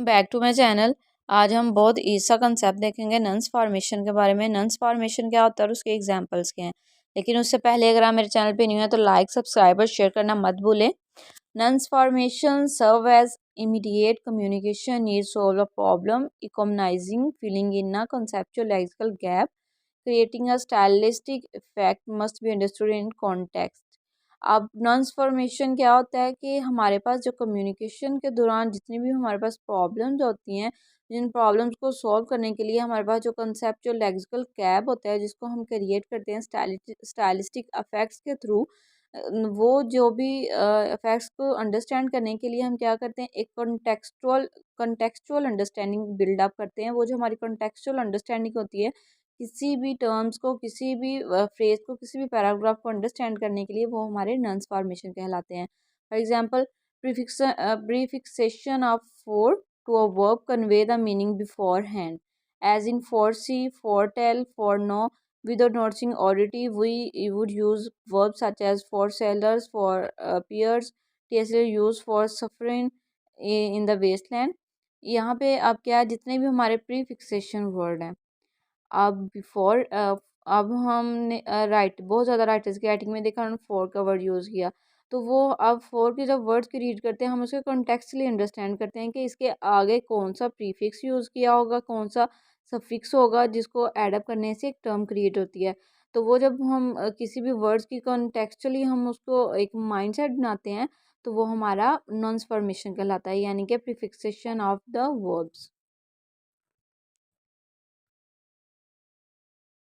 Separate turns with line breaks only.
Back to my channel. आज हम बहुत ईसा कंसेप्ट देखेंगे नंस फॉर्मेशन के बारे में। नंस फॉर्मेशन क्या होता है और उसके एग्जांपल्स क्या हैं। लेकिन उससे पहले अगर आप मेरे चैनल पे न्यू है तो लाइक सब्सक्राइब और शेयर करना मत भूलें। Nuns formation serve as immediate communication need solve a problem economizing filling in a conceptual lexical gap creating a stylistic effect must be understood in context। अब नॉन्स formation क्या होता है कि हमारे पास जो कम्युनिकेशन के दौरान जितनी भी हमारे पास प्रॉब्लम्स होती हैं, जिन प्रॉब्लम्स को सॉल्व करने के लिए हमारे पास जो कंसेप्चुअल लेक्सिकल गैप होता है जिसको हम क्रिएट करते हैं स्टाइलिस्टिक अफेक्ट्स के थ्रू, वो जो भी इफेक्ट्स को अंडरस्टैंड करने के लिए हम क्या करते हैं, एक कंटेक्चुअल अंडरस्टैंडिंग बिल्डअप करते हैं। वो जो हमारी कंटेक्चुअल अंडरस्टैंडिंग होती है किसी भी टर्म्स को, किसी भी फ्रेज को, किसी भी पैराग्राफ को अंडरस्टैंड करने के लिए, वो हमारे नंस फॉर्मेशन कहलाते हैं। For example, prefixation of fore to a verb convey the meaning beforehand, as in foresee, foretell, foreknow. Without noticing already, we would use verbs such as for sellers, for peers, TSL used for suffering in the wasteland। यहाँ पे अब क्या, जितने भी हमारे प्रीफिक्सेशन word हैं, अब before, अब हमने राइट बहुत ज़्यादा राइटर्स की राइटिंग में देखा उन्होंने फॉर का वर्ड यूज़ किया, तो वो अब फॉर के जब वर्ड्स की रीड करते हैं हम उसके कॉन्टेक्स्टली अंडरस्टैंड करते हैं कि इसके आगे कौन सा प्रीफिक्स यूज़ किया होगा, कौन सा सफिक्स होगा जिसको एडअप करने से एक टर्म क्रिएट होती है। तो वो जब हम किसी भी वर्ड्स की कॉन्टेक्चुअली हम उसको एक माइंड सेट बनाते हैं, तो वो हमारा नॉन्स फॉर्मेशन कहलाता है, यानी कि प्रीफिक्सेशन ऑफ द वर्ब्स।